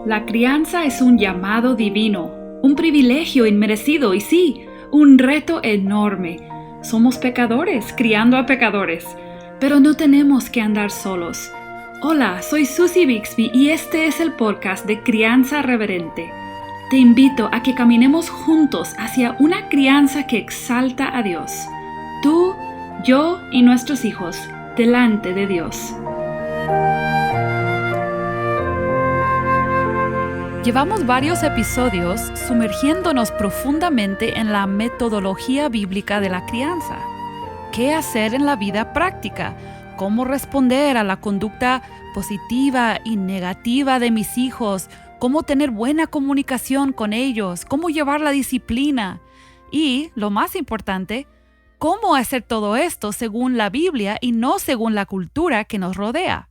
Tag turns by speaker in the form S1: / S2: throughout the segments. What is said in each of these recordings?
S1: La crianza es un llamado divino, un privilegio inmerecido y sí, un reto enorme. Somos pecadores criando a pecadores, pero no tenemos que andar solos. Hola, soy Susie Bixby y este es el podcast de Crianza Reverente. Te invito a que caminemos juntos hacia una crianza que exalta a Dios. Tú, yo y nuestros hijos, delante de Dios. Llevamos varios episodios sumergiéndonos profundamente en la metodología bíblica de la crianza. ¿Qué hacer en la vida práctica? ¿Cómo responder a la conducta positiva y negativa de mis hijos? ¿Cómo tener buena comunicación con ellos? ¿Cómo llevar la disciplina? Y, lo más importante, ¿cómo hacer todo esto según la Biblia y no según la cultura que nos rodea?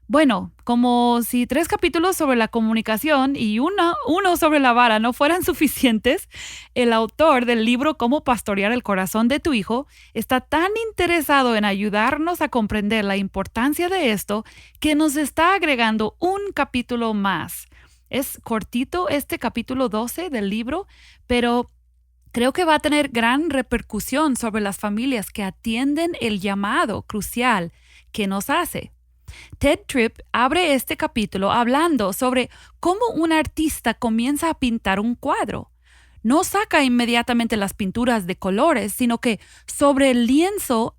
S1: Bueno, como si 3 capítulos sobre la comunicación y uno sobre la vara no fueran suficientes, el autor del libro Cómo pastorear el corazón de tu hijo está tan interesado en ayudarnos a comprender la importancia de esto que nos está agregando un capítulo más. Es cortito este capítulo 12 del libro, pero creo que va a tener gran repercusión sobre las familias que atienden el llamado crucial que nos hace. Ted Tripp abre este capítulo hablando sobre cómo un artista comienza a pintar un cuadro. No saca inmediatamente las pinturas de colores, sino que sobre el lienzo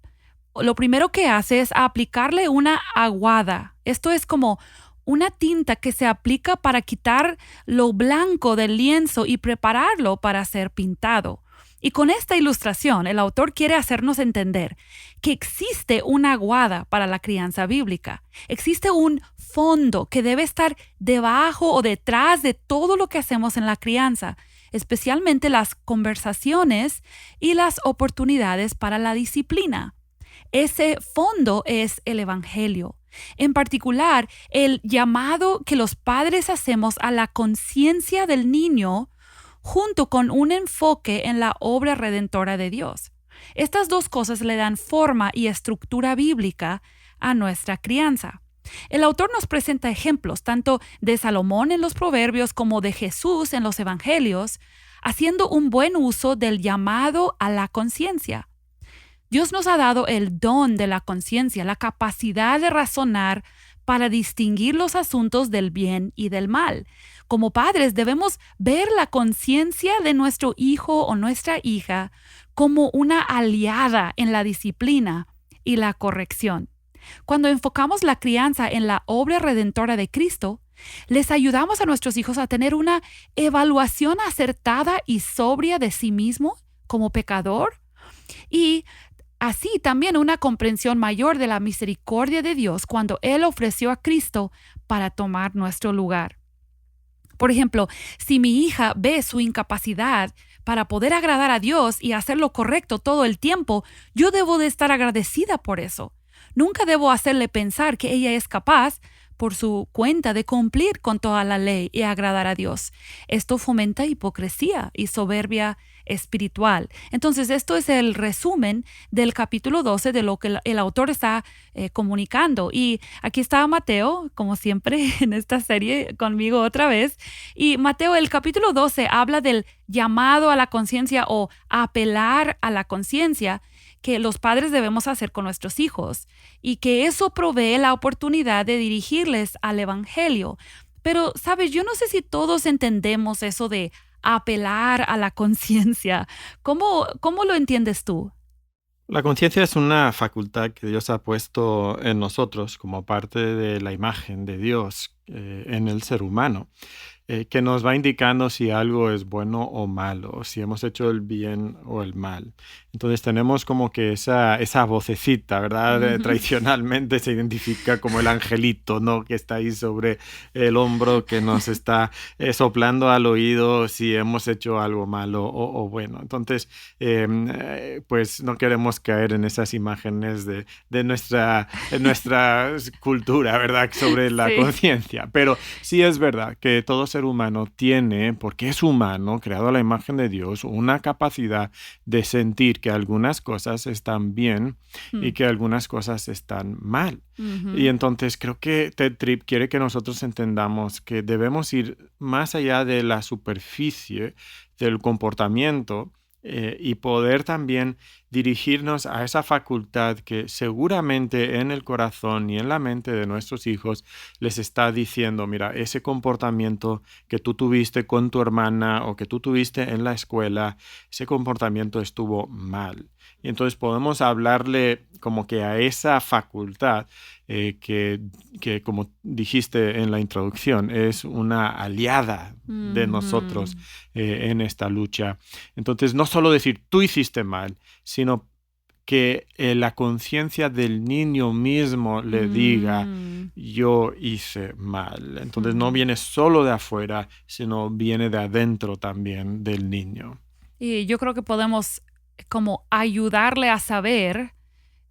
S1: lo primero que hace es aplicarle una aguada. Esto es como una tinta que se aplica para quitar lo blanco del lienzo y prepararlo para ser pintado. Y con esta ilustración, el autor quiere hacernos entender que existe una aguada para la crianza bíblica. Existe un fondo que debe estar debajo o detrás de todo lo que hacemos en la crianza, especialmente las conversaciones y las oportunidades para la disciplina. Ese fondo es el Evangelio. En particular, el llamado que los padres hacemos a la conciencia del niño junto con un enfoque en la obra redentora de Dios. Estas dos cosas le dan forma y estructura bíblica a nuestra crianza. El autor nos presenta ejemplos tanto de Salomón en los Proverbios como de Jesús en los Evangelios, haciendo un buen uso del llamado a la conciencia. Dios nos ha dado el don de la conciencia, la capacidad de razonar para distinguir los asuntos del bien y del mal. Como padres debemos ver la conciencia de nuestro hijo o nuestra hija como una aliada en la disciplina y la corrección. Cuando enfocamos la crianza en la obra redentora de Cristo, les ayudamos a nuestros hijos a tener una evaluación acertada y sobria de sí mismo como pecador y así también una comprensión mayor de la misericordia de Dios cuando Él ofreció a Cristo para tomar nuestro lugar. Por ejemplo, si mi hija ve su incapacidad para poder agradar a Dios y hacer lo correcto todo el tiempo, yo debo de estar agradecida por eso. Nunca debo hacerle pensar que ella es capaz por su cuenta de cumplir con toda la ley y agradar a Dios. Esto fomenta hipocresía y soberbia espiritual. Entonces, esto es el resumen del capítulo 12 de lo que el autor está comunicando. Y aquí está Mateo, como siempre en esta serie, conmigo otra vez. Y Mateo, el capítulo 12 habla del llamado a la conciencia o apelar a la conciencia que los padres debemos hacer con nuestros hijos y que eso provee la oportunidad de dirigirles al Evangelio. Pero, ¿sabes? Yo no sé si todos entendemos eso de apelar a la conciencia. ¿Cómo lo entiendes tú?
S2: La conciencia es una facultad que Dios ha puesto en nosotros como parte de la imagen de Dios en el ser humano, que nos va indicando si algo es bueno o malo, si hemos hecho el bien o el mal. Entonces tenemos como que esa vocecita, ¿verdad? Tradicionalmente se identifica como el angelito, ¿no? Que está ahí sobre el hombro, que nos está soplando al oído si hemos hecho algo malo o bueno. Entonces, pues no queremos caer en esas imágenes de nuestra cultura, ¿verdad? Sobre la conciencia. Pero sí es verdad que todo ser humano tiene, porque es humano, creado a la imagen de Dios, una capacidad de sentir que algunas cosas están bien y que algunas cosas están mal. Y entonces creo que Ted Tripp quiere que nosotros entendamos que debemos ir más allá de la superficie del comportamiento y poder también dirigirnos a esa facultad que seguramente en el corazón y en la mente de nuestros hijos les está diciendo, mira, ese comportamiento que tú tuviste con tu hermana o que tú tuviste en la escuela, ese comportamiento estuvo mal. Y entonces podemos hablarle como que a esa facultad que, como dijiste en la introducción, es una aliada de nosotros en esta lucha. Entonces, no solo decir, tú hiciste mal, sino que la conciencia del niño mismo le diga, yo hice mal. Entonces, no viene solo de afuera, sino viene de adentro también del niño.
S1: Y yo creo que podemos como ayudarle a saber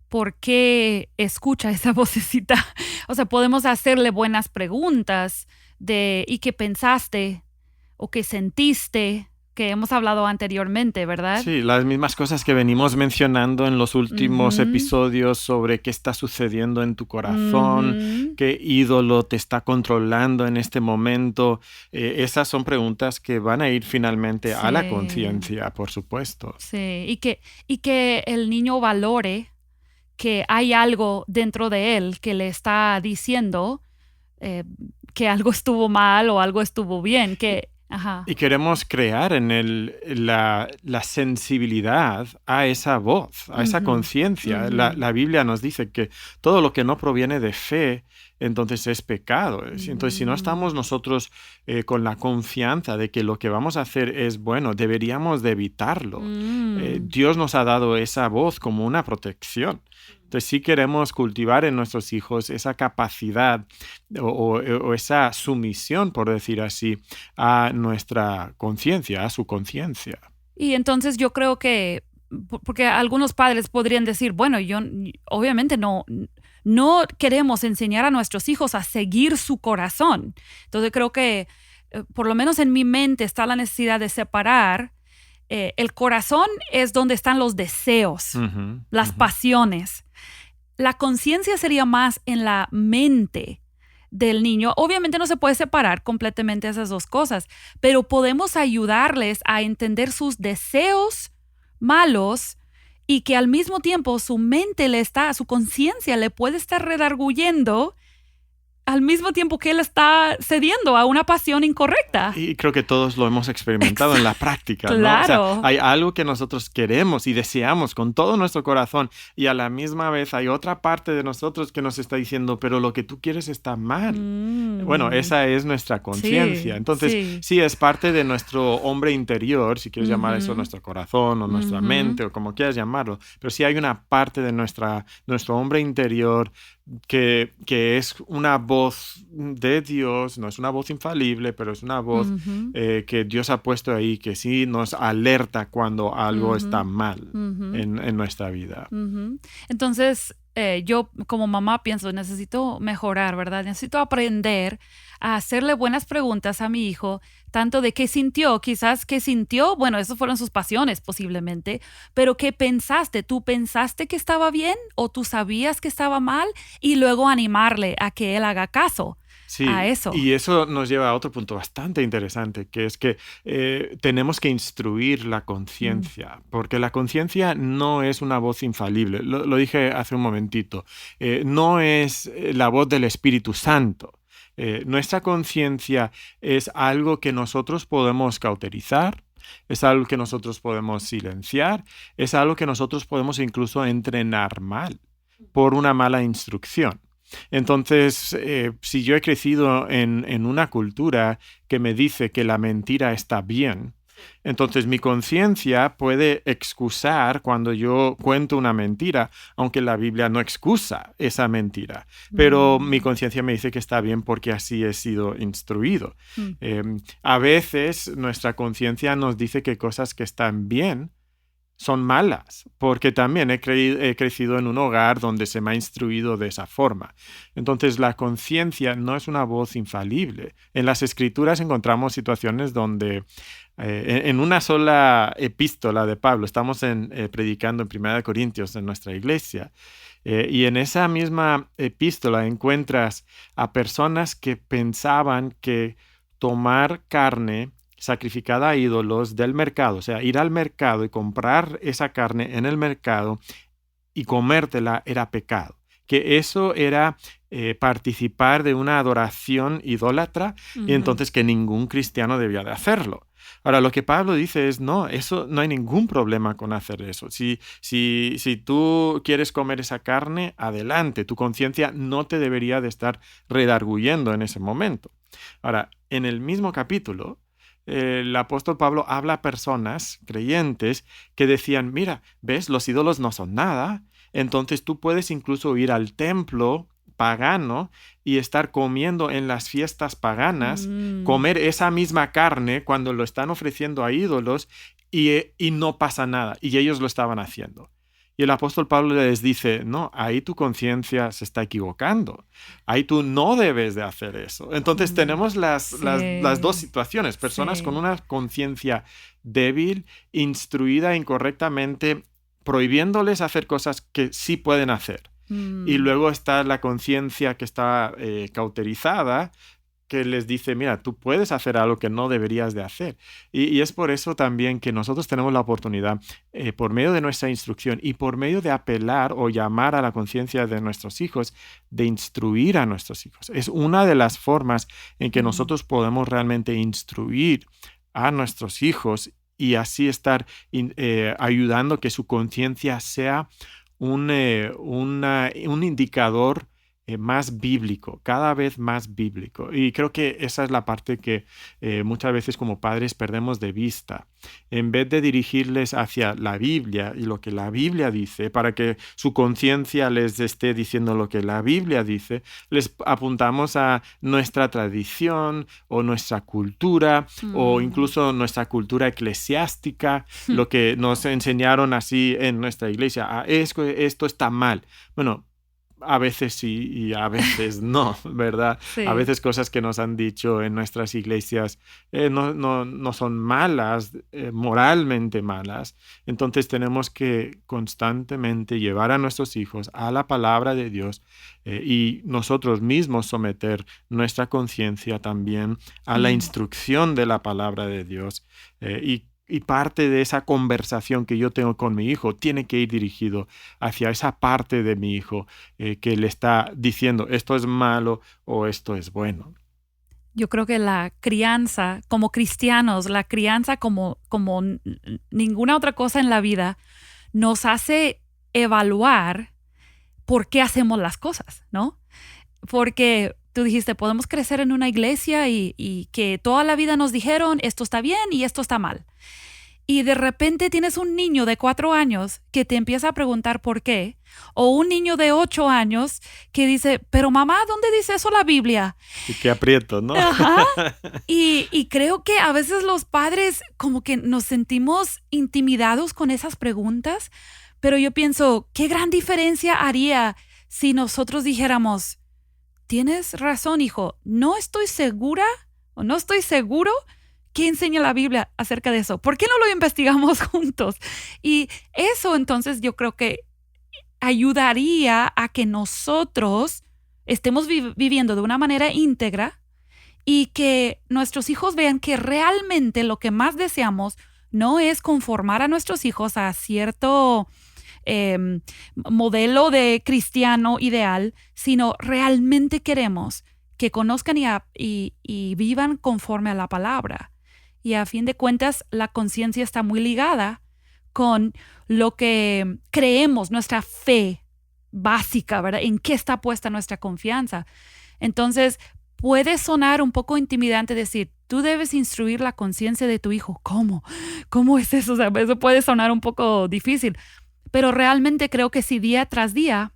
S1: por qué escucha esa vocecita. O sea, podemos hacerle buenas preguntas de ¿y qué pensaste? ¿O qué sentiste? Que hemos hablado anteriormente, ¿verdad?
S2: Sí, las mismas cosas que venimos mencionando en los últimos episodios sobre qué está sucediendo en tu corazón, qué ídolo te está controlando en este momento. Esas son preguntas que van a ir finalmente a la conciencia, por supuesto.
S1: Sí, y que el niño valore que hay algo dentro de él que le está diciendo que algo estuvo mal o algo estuvo bien, que... Ajá.
S2: Y queremos crear en él la sensibilidad a esa voz, a esa conciencia. La Biblia nos dice que todo lo que no proviene de fe, entonces es pecado. Entonces, si no estamos nosotros con la confianza de que lo que vamos a hacer es bueno, deberíamos de evitarlo. Dios nos ha dado esa voz como una protección. Entonces, sí queremos cultivar en nuestros hijos esa capacidad o esa sumisión, por decir así, a nuestra conciencia, a su conciencia.
S1: Y entonces yo creo que, porque algunos padres podrían decir, bueno, yo obviamente no queremos enseñar a nuestros hijos a seguir su corazón. Entonces creo que, por lo menos en mi mente, está la necesidad de separar. El corazón es donde están los deseos, las pasiones. La conciencia sería más en la mente del niño. Obviamente no se puede separar completamente esas dos cosas, pero podemos ayudarles a entender sus deseos malos y que al mismo tiempo su mente su conciencia le puede estar redarguyendo al mismo tiempo que él está cediendo a una pasión incorrecta.
S2: Y creo que todos lo hemos experimentado en la práctica, ¿no?
S1: Claro.
S2: O sea, hay algo que nosotros queremos y deseamos con todo nuestro corazón y a la misma vez hay otra parte de nosotros que nos está diciendo, pero lo que tú quieres está mal. Bueno, esa es nuestra conciencia.
S1: Sí,
S2: Entonces, sí, es parte de nuestro hombre interior, si quieres llamar eso nuestro corazón o nuestra mente o como quieras llamarlo, pero sí hay una parte de nuestro hombre interior que es una voz de Dios, no es una voz infalible, pero es una voz que Dios ha puesto ahí, que sí nos alerta cuando algo está mal en nuestra vida.
S1: Entonces, yo como mamá pienso, necesito mejorar, ¿verdad? Necesito aprender a hacerle buenas preguntas a mi hijo, tanto de qué sintió, quizás qué sintió, bueno, esas fueron sus pasiones posiblemente, pero qué pensaste, ¿tú pensaste que estaba bien o tú sabías que estaba mal? Y luego animarle a que él haga caso.
S2: Sí,
S1: a eso.
S2: Y eso nos lleva a otro punto bastante interesante, que es que tenemos que instruir la conciencia, porque la conciencia no es una voz infalible. Lo dije hace un momentito. No es la voz del Espíritu Santo. Nuestra conciencia es algo que nosotros podemos cauterizar, es algo que nosotros podemos silenciar, es algo que nosotros podemos incluso entrenar mal por una mala instrucción. Entonces, si yo he crecido en una cultura que me dice que la mentira está bien, entonces mi conciencia puede excusar cuando yo cuento una mentira, aunque la Biblia no excusa esa mentira. Pero mi conciencia me dice que está bien porque así he sido instruido. A veces nuestra conciencia nos dice que cosas que están bien son malas, porque también he crecido en un hogar donde se me ha instruido de esa forma. Entonces, la conciencia no es una voz infalible. En las Escrituras encontramos situaciones donde en una sola epístola de Pablo, estamos predicando en 1 Corintios en nuestra iglesia, y en esa misma epístola encuentras a personas que pensaban que tomar carne sacrificada a ídolos del mercado, o sea, ir al mercado y comprar esa carne en el mercado y comértela era pecado, que eso era participar de una adoración idólatra y entonces que ningún cristiano debía de hacerlo. Ahora, lo que Pablo dice es, no, eso no hay ningún problema con hacer eso. Si tú quieres comer esa carne, adelante, tu conciencia no te debería de estar redarguyendo en ese momento. Ahora, en el mismo capítulo, el apóstol Pablo habla a personas creyentes que decían, mira, ves, los ídolos no son nada, entonces tú puedes incluso ir al templo pagano y estar comiendo en las fiestas paganas, comer esa misma carne cuando lo están ofreciendo a ídolos y no pasa nada. Y ellos lo estaban haciendo. Y el apóstol Pablo les dice, no, ahí tu conciencia se está equivocando. Ahí tú no debes de hacer eso. Entonces tenemos las dos situaciones. Personas con una conciencia débil, instruida incorrectamente, prohibiéndoles hacer cosas que sí pueden hacer. Y luego está la conciencia que está cauterizada, que les dice, mira, tú puedes hacer algo que no deberías de hacer. Y es por eso también que nosotros tenemos la oportunidad, por medio de nuestra instrucción y por medio de apelar o llamar a la conciencia de nuestros hijos, de instruir a nuestros hijos. Es una de las formas en que nosotros podemos realmente instruir a nuestros hijos y así estar ayudando que su conciencia sea un indicador más bíblico, cada vez más bíblico. Y creo que esa es la parte que muchas veces como padres perdemos de vista. En vez de dirigirles hacia la Biblia y lo que la Biblia dice, para que su conciencia les esté diciendo lo que la Biblia dice, les apuntamos a nuestra tradición o nuestra cultura o incluso nuestra cultura eclesiástica, lo que nos enseñaron así en nuestra iglesia. Esto está mal. Bueno, a veces sí y a veces no, ¿verdad?
S1: Sí.
S2: A veces cosas que nos han dicho en nuestras iglesias no son malas, moralmente malas. Entonces tenemos que constantemente llevar a nuestros hijos a la palabra de Dios y nosotros mismos someter nuestra conciencia también a la instrucción de la palabra de Dios y parte de esa conversación que yo tengo con mi hijo tiene que ir dirigido hacia esa parte de mi hijo que le está diciendo esto es malo o esto es bueno.
S1: Yo creo que la crianza, como cristianos, la crianza como ninguna otra cosa en la vida, nos hace evaluar por qué hacemos las cosas, ¿no? Porque tú dijiste, podemos crecer en una iglesia y que toda la vida nos dijeron esto está bien y esto está mal. Y de repente tienes un niño de 4 años que te empieza a preguntar por qué. O un niño de 8 años que dice, pero mamá, ¿dónde dice eso la Biblia?
S2: Y qué aprieto, ¿no?
S1: Ajá. Y creo que a veces los padres como que nos sentimos intimidados con esas preguntas. Pero yo pienso, ¿qué gran diferencia haría si nosotros dijéramos, tienes razón, hijo, no estoy segura o no estoy seguro qué enseña la Biblia acerca de eso? ¿Por qué no lo investigamos juntos? Y eso entonces yo creo que ayudaría a que nosotros estemos viviendo de una manera íntegra y que nuestros hijos vean que realmente lo que más deseamos no es conformar a nuestros hijos a cierto modelo de cristiano ideal, sino realmente queremos que conozcan y vivan conforme a la palabra. Y a fin de cuentas, la conciencia está muy ligada con lo que creemos, nuestra fe básica, ¿verdad? En qué está puesta nuestra confianza. Entonces, puede sonar un poco intimidante decir, tú debes instruir la conciencia de tu hijo. ¿Cómo? ¿Cómo es eso? O sea, eso puede sonar un poco difícil. Pero realmente creo que si día tras día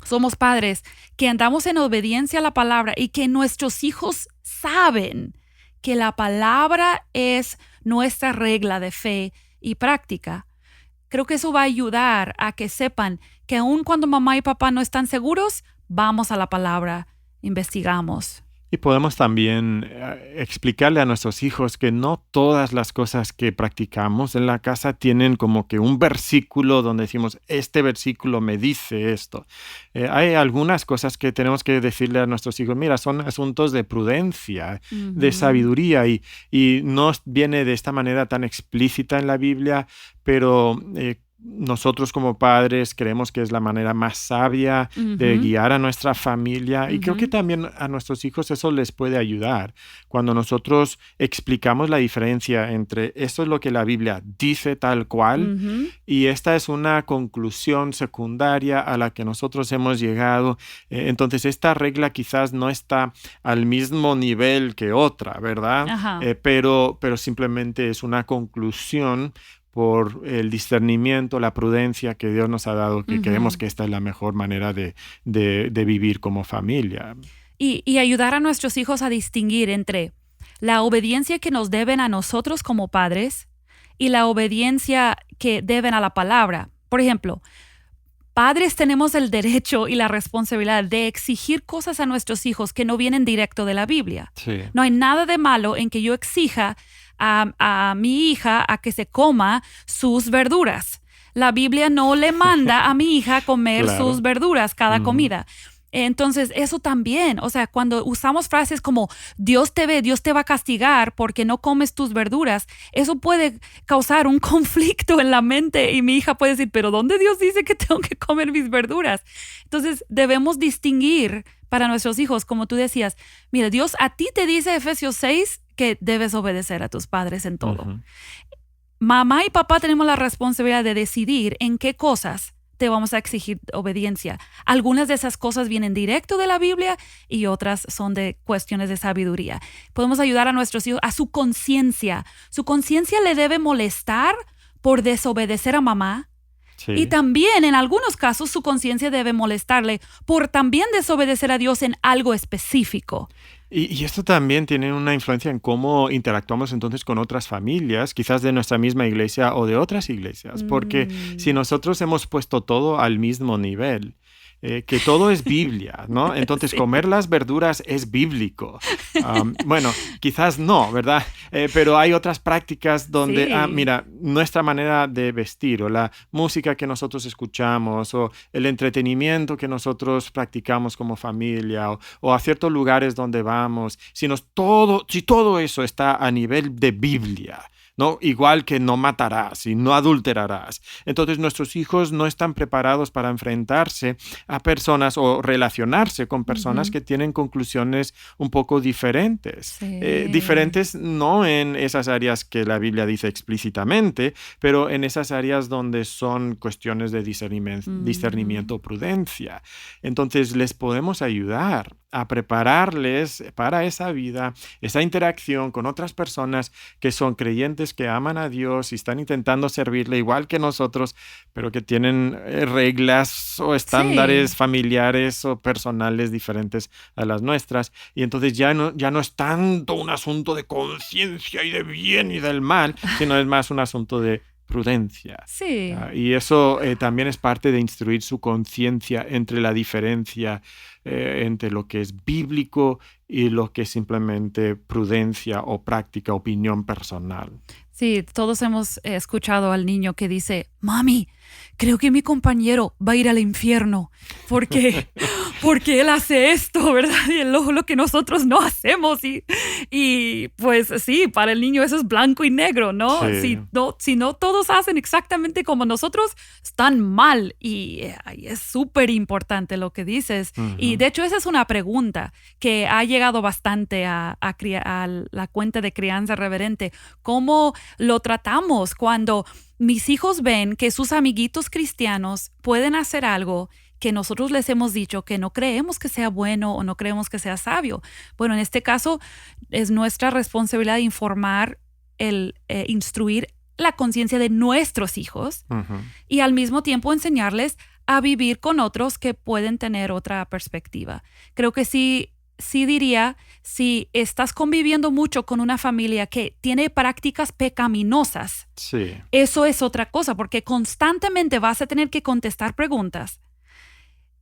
S1: somos padres que andamos en obediencia a la palabra y que nuestros hijos saben que la palabra es nuestra regla de fe y práctica, creo que eso va a ayudar a que sepan que aun cuando mamá y papá no están seguros, vamos a la palabra, investigamos.
S2: Y podemos también explicarle a nuestros hijos que no todas las cosas que practicamos en la casa tienen como que un versículo donde decimos, este versículo me dice esto. Hay algunas cosas que tenemos que decirle a nuestros hijos, mira, son asuntos de prudencia, de sabiduría, y no viene de esta manera tan explícita en la Biblia, pero nosotros como padres creemos que es la manera más sabia de guiar a nuestra familia, y creo que también a nuestros hijos eso les puede ayudar cuando nosotros explicamos la diferencia entre esto es lo que la Biblia dice tal cual y esta es una conclusión secundaria a la que nosotros hemos llegado. Entonces esta regla quizás no está al mismo nivel que otra, ¿verdad? Pero simplemente es una conclusión por el discernimiento, la prudencia que Dios nos ha dado, que creemos que esta es la mejor manera de vivir como familia.
S1: Y ayudar a nuestros hijos a distinguir entre la obediencia que nos deben a nosotros como padres y la obediencia que deben a la palabra. Por ejemplo, padres tenemos el derecho y la responsabilidad de exigir cosas a nuestros hijos que no vienen directo de la Biblia.
S2: Sí.
S1: No hay nada de malo en que yo exija a mi hija a que se coma sus verduras. La Biblia no le manda a mi hija comer sus verduras cada comida. Entonces, eso también, o sea, cuando usamos frases como Dios te ve, Dios te va a castigar porque no comes tus verduras, eso puede causar un conflicto en la mente y mi hija puede decir, pero ¿dónde Dios dice que tengo que comer mis verduras? Entonces, debemos distinguir para nuestros hijos, como tú decías, mira, Dios a ti te dice Efesios 6 que debes obedecer a tus padres en todo. Mamá y papá tenemos la responsabilidad de decidir en qué cosas te vamos a exigir obediencia. Algunas de esas cosas vienen directo de la Biblia y otras son de cuestiones de sabiduría. Podemos ayudar a nuestros hijos a su conciencia. Su conciencia le debe molestar por desobedecer a mamá.
S2: Sí.
S1: Y también en algunos casos su conciencia debe molestarle por también desobedecer a Dios en algo específico.
S2: Y esto también tiene una influencia en cómo interactuamos entonces con otras familias, quizás de nuestra misma iglesia o de otras iglesias, porque si nosotros hemos puesto todo al mismo nivel, que todo es Biblia, ¿no? Entonces comer las verduras es bíblico. Bueno, quizás no, ¿verdad? Pero hay otras prácticas donde, mira, nuestra manera de vestir o la música que nosotros escuchamos o el entretenimiento que nosotros practicamos como familia o a ciertos lugares donde vamos, si todo eso está a nivel de Biblia, ¿no? Igual que no matarás y no adulterarás. Entonces nuestros hijos no están preparados para enfrentarse a personas o relacionarse con personas que tienen conclusiones un poco diferentes. Diferentes no en esas áreas que la Biblia dice explícitamente, pero en esas áreas donde son cuestiones de discernimiento, prudencia. Entonces les podemos ayudar a prepararles para esa vida, esa interacción con otras personas que son creyentes, que aman a Dios y están intentando servirle igual que nosotros, pero que tienen reglas o estándares familiares o personales diferentes a las nuestras. Y entonces ya no es tanto un asunto de conciencia y de bien y del mal, sino es más un asunto de prudencia.
S1: Sí.
S2: Y eso también es parte de instruir su conciencia entre la diferencia entre lo que es bíblico y lo que es simplemente prudencia o práctica, opinión personal.
S1: Sí, todos hemos escuchado al niño que dice, mami, creo que mi compañero va a ir al infierno porque él hace esto, ¿verdad? Y lo que nosotros no hacemos. Y pues sí, para el niño eso es blanco y negro, ¿no?
S2: Sí.
S1: Si no todos hacen exactamente como nosotros, están mal. Y es súper importante lo que dices. Y de hecho esa es una pregunta que ha llegado bastante a la cuenta de Crianza Reverente. ¿Cómo lo tratamos cuando mis hijos ven que sus amiguitos cristianos pueden hacer algo que nosotros les hemos dicho que no creemos que sea bueno o no creemos que sea sabio? Bueno, en este caso es nuestra responsabilidad informar, instruir la conciencia de nuestros hijos y al mismo tiempo enseñarles a vivir con otros que pueden tener otra perspectiva. Creo que sí, sí diría, si estás conviviendo mucho con una familia que tiene prácticas pecaminosas,
S2: Sí,
S1: eso es otra cosa, porque constantemente vas a tener que contestar preguntas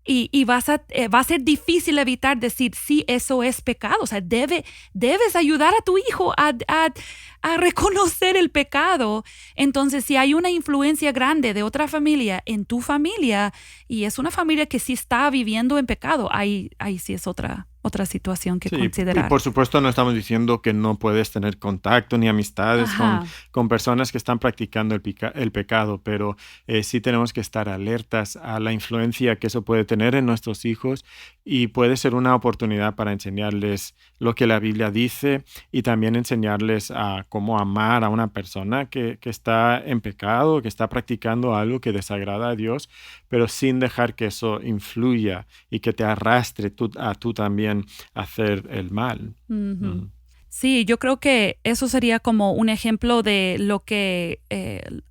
S1: y va a ser difícil evitar decir sí, eso es pecado. O sea, debes ayudar a tu hijo a reconocer el pecado. Entonces, si hay una influencia grande de otra familia en tu familia y es una familia que sí está viviendo en pecado, ahí sí es otra situación que
S2: sí, y
S1: considerar.
S2: por supuesto no estamos diciendo que no puedes tener contacto ni amistades
S1: Ajá.
S2: con personas que están practicando el pecado, pero sí tenemos que estar alertas a la influencia que eso puede tener en nuestros hijos y puede ser una oportunidad para enseñarles lo que la Biblia dice y también enseñarles a cómo amar a una persona que está en pecado, que está practicando algo que desagrada a Dios, pero sin dejar que eso influya y que te arrastre a tú también hacer el mal.
S1: Ujú. Sí, yo creo que eso sería como un ejemplo de lo que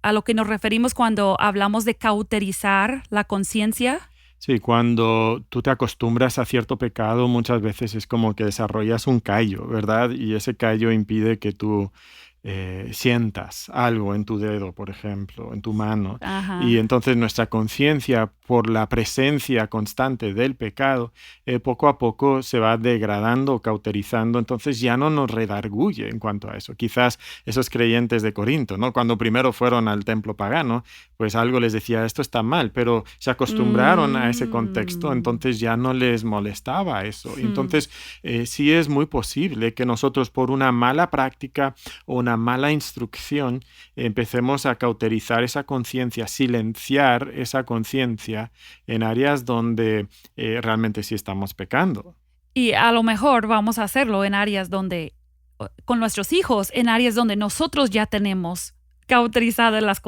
S1: a lo que nos referimos cuando hablamos de cauterizar la conciencia.
S2: Sí, cuando tú te acostumbras a cierto pecado, muchas veces es como que desarrollas un callo, ¿verdad? Y ese callo impide que tú sientas algo en tu dedo, por ejemplo, en tu mano. Y
S1: Ajá.
S2: entonces nuestra conciencia, por la presencia constante del pecado, poco a poco se va degradando, cauterizando, entonces ya no nos redarguye en cuanto a eso. Quizás esos creyentes de Corinto, ¿no? Cuando primero fueron al templo pagano, pues algo les decía, esto está mal, pero se acostumbraron a ese contexto,
S1: Mm.
S2: entonces ya no les molestaba eso.
S1: Hmm.
S2: Entonces, sí es muy posible que nosotros por una mala práctica o una mala instrucción empecemos a cauterizar esa conciencia, silenciar esa conciencia en áreas donde realmente sí estamos pecando.
S1: Y a lo mejor vamos a hacerlo en áreas donde, con nuestros hijos, en áreas donde nosotros ya tenemos cauterizada la
S2: Por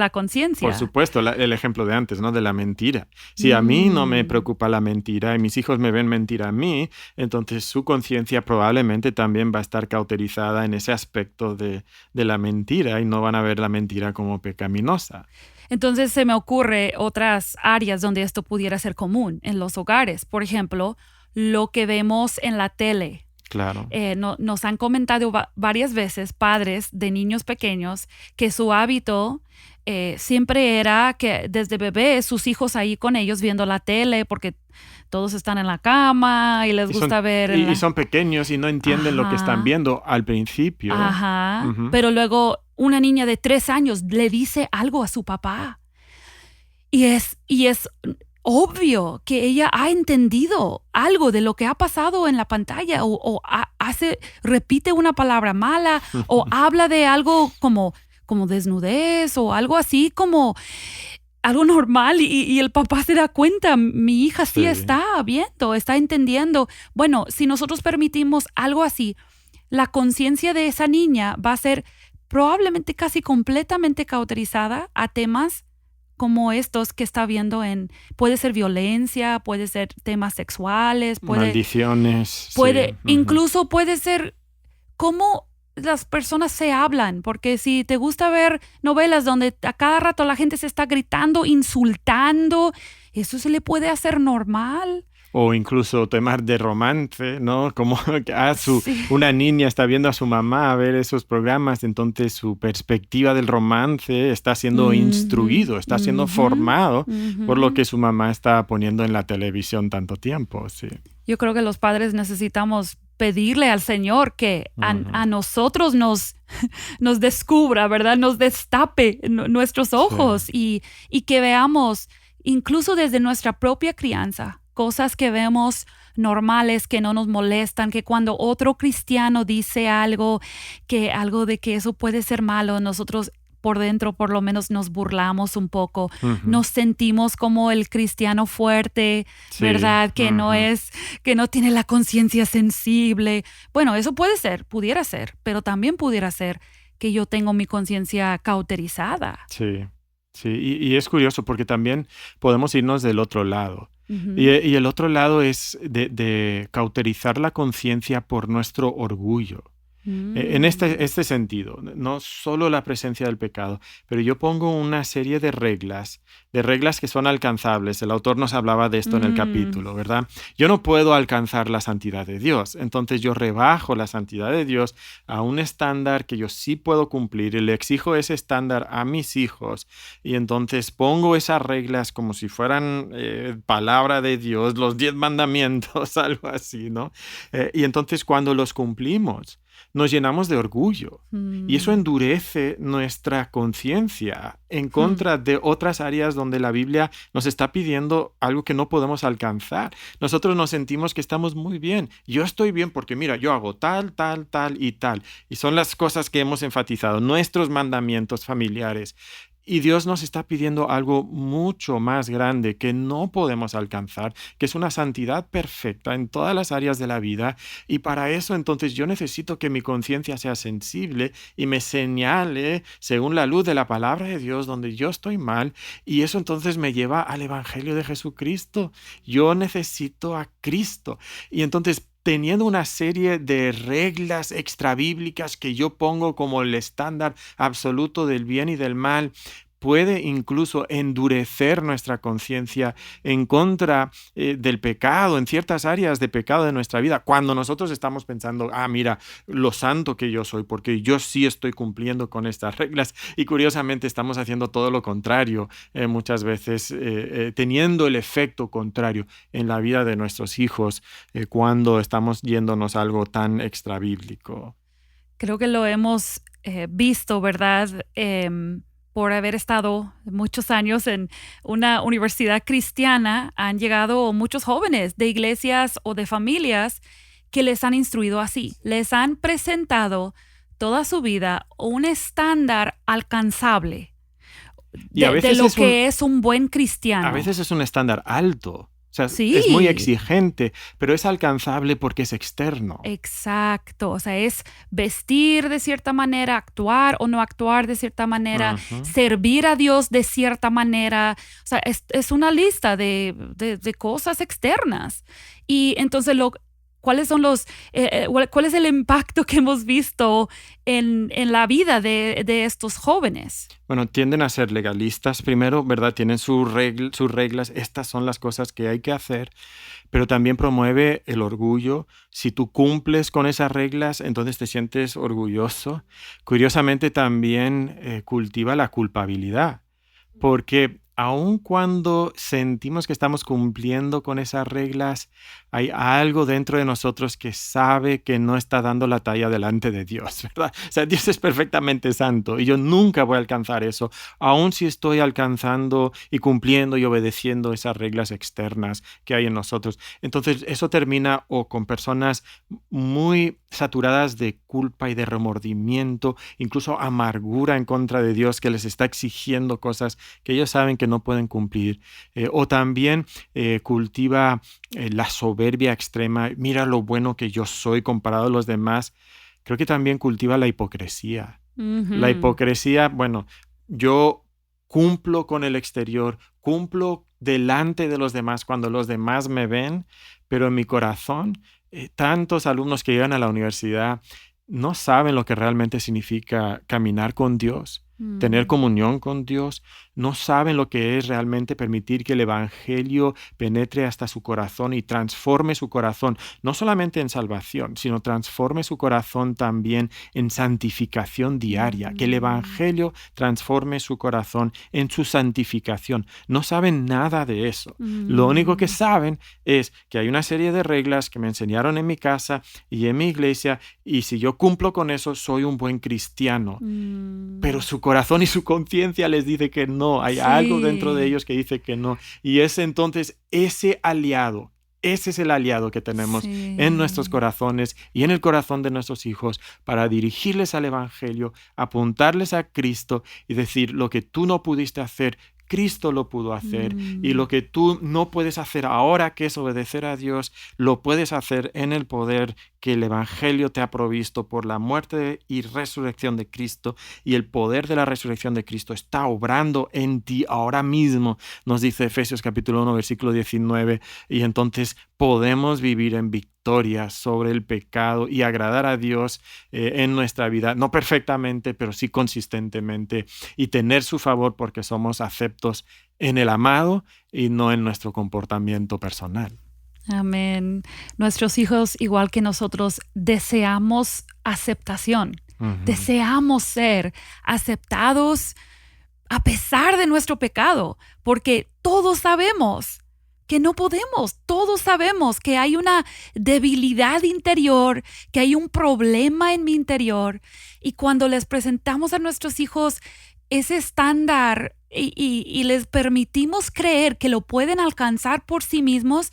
S1: conciencia.
S2: supuesto, el ejemplo de antes, ¿no? De la mentira. Si a mí no me
S1: Mm.
S2: preocupa la mentira y mis hijos me ven mentir a mí, entonces su conciencia probablemente también va a estar cauterizada en ese aspecto de la mentira y no van a ver la mentira como pecaminosa.
S1: Entonces se me ocurre otras áreas donde esto pudiera ser común en los hogares. Por ejemplo, lo que vemos en la tele.
S2: Claro.
S1: Nos han comentado varias veces padres de niños pequeños que su hábito siempre era que desde bebés sus hijos ahí con ellos viendo la tele porque todos están en la cama y les
S2: Y
S1: gusta
S2: son,
S1: ver
S2: y son pequeños y no entienden lo que están
S1: Ajá,
S2: viendo al principio.
S1: ajá.
S2: Ujú.
S1: Pero luego una niña de 3 años le dice algo a su papá y es obvio que ella ha entendido algo de lo que ha pasado en la pantalla repite una palabra mala o habla de algo como desnudez o algo así como algo normal y el papá se da cuenta, mi hija sí
S2: Sí.
S1: está viendo, está entendiendo. Bueno, si nosotros permitimos algo así, la conciencia de esa niña va a ser probablemente casi completamente cauterizada a temas como estos que está viendo puede ser violencia, puede ser temas sexuales,
S2: Maldiciones, sí. Ujú.
S1: incluso puede ser cómo las personas se hablan, porque si te gusta ver novelas donde a cada rato la gente se está gritando, insultando, eso se le puede hacer normal.
S2: O incluso temas de romance, ¿no? Como que
S1: Sí.
S2: una niña está viendo a su mamá a ver esos programas, entonces su perspectiva del romance está siendo
S1: Ujú,
S2: instruido, está siendo
S1: ujú,
S2: formado por lo
S1: ujú.
S2: que su mamá está poniendo en la televisión tanto tiempo, sí.
S1: Yo creo que los padres necesitamos pedirle al Señor que
S2: Ujú.
S1: a nosotros nos descubra, ¿verdad? Nos destape nuestros
S2: Sí.
S1: ojos y que veamos, incluso desde nuestra propia crianza, cosas que vemos normales, que no nos molestan, que cuando otro cristiano dice algo de que eso puede ser malo, nosotros por dentro por lo menos nos burlamos un poco,
S2: Ujú.
S1: nos sentimos como el cristiano fuerte,
S2: Sí.
S1: ¿verdad?
S2: Ujú.
S1: Que no tiene la conciencia sensible. Bueno, eso pudiera ser, pero también pudiera ser que yo tengo mi conciencia cauterizada.
S2: Sí, sí, y es curioso porque también podemos irnos del otro lado.
S1: Ujú.
S2: Y el otro lado es de cauterizar la conciencia por nuestro orgullo. En este sentido, no solo la presencia del pecado, pero yo pongo una serie de reglas que son alcanzables. El autor nos hablaba de esto en el capítulo, ¿verdad? Yo no puedo alcanzar la santidad de Dios, entonces yo rebajo la santidad de Dios a un estándar que yo sí puedo cumplir y le exijo ese estándar a mis hijos, y entonces pongo esas reglas como si fueran palabra de Dios, los 10 mandamientos, algo así, ¿no? Y entonces cuando los cumplimos, nos llenamos de orgullo y eso endurece nuestra conciencia en contra de otras áreas donde la Biblia nos está pidiendo algo que no podemos alcanzar. Nosotros nos sentimos que estamos muy bien. Yo estoy bien porque mira, yo hago tal, tal, tal y tal. Y son las cosas que hemos enfatizado, nuestros mandamientos familiares. Y Dios nos está pidiendo algo mucho más grande que no podemos alcanzar, que es una santidad perfecta en todas las áreas de la vida. Y para eso entonces yo necesito que mi conciencia sea sensible y me señale según la luz de la palabra de Dios donde yo estoy mal. Y eso entonces me lleva al Evangelio de Jesucristo. Yo necesito a Cristo. Y entonces, teniendo una serie de reglas extrabíblicas que yo pongo como el estándar absoluto del bien y del mal, puede incluso endurecer nuestra conciencia en contra del pecado, en ciertas áreas de pecado de nuestra vida, cuando nosotros estamos pensando, mira, lo santo que yo soy, porque yo sí estoy cumpliendo con estas reglas, y curiosamente estamos haciendo todo lo contrario, muchas veces teniendo el efecto contrario en la vida de nuestros hijos cuando estamos yéndonos a algo tan extrabíblico.
S1: Creo que lo hemos visto, ¿verdad? Por haber estado muchos años en una universidad cristiana, han llegado muchos jóvenes de iglesias o de familias que les han instruido así. Les han presentado toda su vida un estándar alcanzable
S2: Y a
S1: de
S2: veces
S1: lo que es un buen cristiano.
S2: A veces es un estándar alto. O sea,
S1: Sí.
S2: es muy exigente, pero es alcanzable porque es externo.
S1: Exacto, o sea, es vestir de cierta manera, actuar o no actuar de cierta manera, servir a Dios de cierta manera. O sea, es una lista de cosas externas. Y entonces, ¿cuáles son cuál es el impacto que hemos visto en la vida de estos jóvenes?
S2: Bueno, tienden a ser legalistas primero, ¿verdad? Tienen sus reglas, estas son las cosas que hay que hacer, pero también promueve el orgullo. Si tú cumples con esas reglas, entonces te sientes orgulloso. Curiosamente también cultiva la culpabilidad, porque aun cuando sentimos que estamos cumpliendo con esas reglas, hay algo dentro de nosotros que sabe que no está dando la talla delante de Dios, ¿verdad? O sea, Dios es perfectamente santo y yo nunca voy a alcanzar eso, aun si estoy alcanzando y cumpliendo y obedeciendo esas reglas externas que hay en nosotros. Entonces, eso termina o con personas muy saturadas de culpa y de remordimiento, incluso amargura en contra de Dios, que les está exigiendo cosas que ellos saben que no pueden cumplir. O también cultiva la soberbia extrema. Mira lo bueno que yo soy comparado a los demás. Creo que también cultiva la hipocresía. La hipocresía, bueno, yo cumplo con el exterior, cumplo delante de los demás cuando los demás me ven, pero en mi corazón, tantos alumnos que llegan a la universidad no saben lo que realmente significa caminar con Dios, tener comunión con Dios, no saben lo que es realmente permitir que el Evangelio penetre hasta su corazón y transforme su corazón, no solamente en salvación, sino transforme su corazón también en santificación diaria, que el Evangelio transforme su corazón en su santificación. No saben nada de eso. Lo único que saben es que hay una serie de reglas que me enseñaron en mi casa y en mi iglesia, y si yo cumplo con eso, soy un buen cristiano. Pero su corazón y su conciencia les dice que no, hay algo dentro de ellos que dice que no. Y es entonces ese es el aliado que tenemos en nuestros corazones y en el corazón de nuestros hijos para dirigirles al Evangelio, apuntarles a Cristo y decir: lo que tú no pudiste hacer, Cristo lo pudo hacer, y lo que tú no puedes hacer ahora, que es obedecer a Dios, lo puedes hacer en el poder que el Evangelio te ha provisto por la muerte y resurrección de Cristo, y el poder de la resurrección de Cristo está obrando en ti ahora mismo, nos dice Efesios capítulo 1, versículo 19, y entonces podemos vivir en victoria victoria sobre el pecado y agradar a Dios en nuestra vida, no perfectamente, pero sí consistentemente, y tener su favor porque somos aceptos en el amado y no en nuestro comportamiento personal.
S1: Amén. Nuestros hijos, igual que nosotros, deseamos aceptación. Deseamos ser aceptados a pesar de nuestro pecado, porque todos sabemos que no podemos. Todos sabemos que hay una debilidad interior, que hay un problema en mi interior. Y cuando les presentamos a nuestros hijos ese estándar y les permitimos creer que lo pueden alcanzar por sí mismos,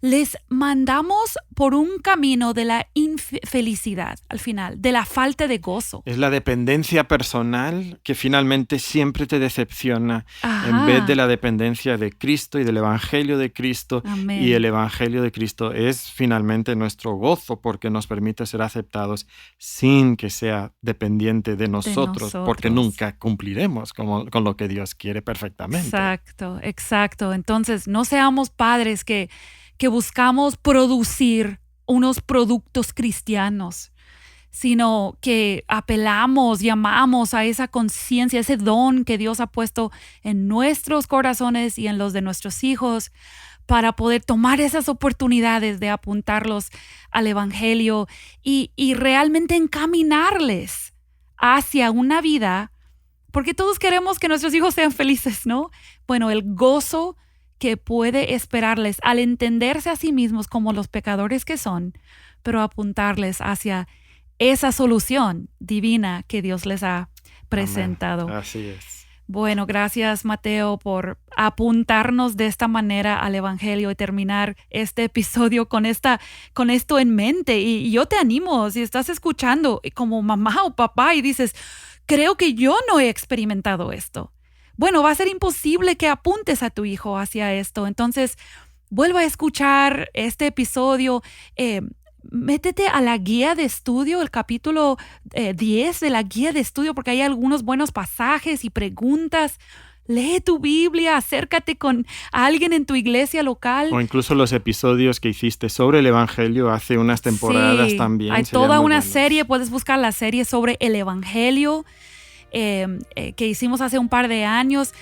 S1: les mandamos por un camino de la infelicidad al final, de la falta de gozo.
S2: Es la dependencia personal que finalmente siempre te decepciona.
S1: Ajá.
S2: En vez de la dependencia de Cristo y del Evangelio de Cristo.
S1: Amén.
S2: Y el Evangelio de Cristo es finalmente nuestro gozo porque nos permite ser aceptados sin que sea dependiente de nosotros. Porque nunca cumpliremos con lo que Dios quiere perfectamente.
S1: Exacto. Entonces, no seamos padres que buscamos producir unos productos cristianos, sino que apelamos, llamamos a esa conciencia, ese don que Dios ha puesto en nuestros corazones y en los de nuestros hijos para poder tomar esas oportunidades de apuntarlos al Evangelio y realmente encaminarles hacia una vida, porque todos queremos que nuestros hijos sean felices, ¿no? Bueno, el gozo que puede esperarles al entenderse a sí mismos como los pecadores que son, pero apuntarles hacia esa solución divina que Dios les ha presentado.
S2: Amén. Así es.
S1: Bueno, gracias Mateo por apuntarnos de esta manera al Evangelio y terminar este episodio con esto en mente. Y yo te animo, si estás escuchando como mamá o papá y dices, creo que yo no he experimentado esto. Bueno, va a ser imposible que apuntes a tu hijo hacia esto. Entonces, vuelva a escuchar este episodio. Métete a la guía de estudio, el capítulo 10 de la guía de estudio, porque hay algunos buenos pasajes y preguntas. Lee tu Biblia, acércate con alguien en tu iglesia local.
S2: O incluso los episodios que hiciste sobre el Evangelio hace unas temporadas también.
S1: Hay toda una serie, puedes buscar la serie sobre el Evangelio. Que hicimos hace un par de años.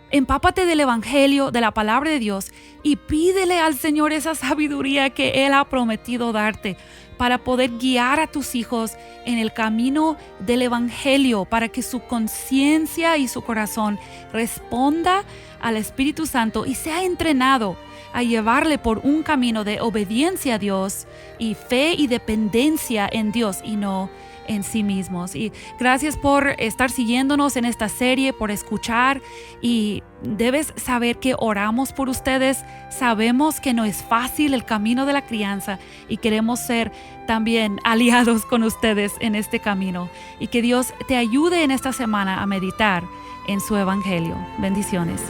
S1: Empápate del Evangelio, de la palabra de Dios y pídele al Señor esa sabiduría que Él ha prometido darte para poder guiar a tus hijos en el camino del Evangelio, para que su conciencia y su corazón responda al Espíritu Santo y sea entrenado a llevarle por un camino de obediencia a Dios y fe y dependencia en Dios y no en sí mismos. Y gracias por estar siguiéndonos en esta serie, por escuchar, y debes saber que oramos por ustedes. Sabemos que no es fácil el camino de la crianza y queremos ser también aliados con ustedes en este camino, y que Dios te ayude en esta semana a meditar en su Evangelio. Bendiciones.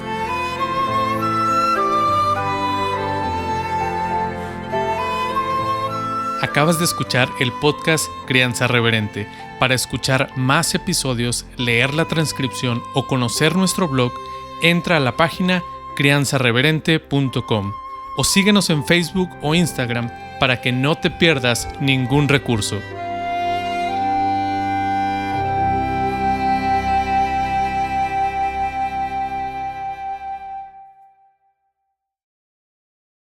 S3: Acabas de escuchar el podcast Crianza Reverente. Para escuchar más episodios, leer la transcripción o conocer nuestro blog, entra a la página crianzareverente.com o síguenos en Facebook o Instagram para que no te pierdas ningún recurso.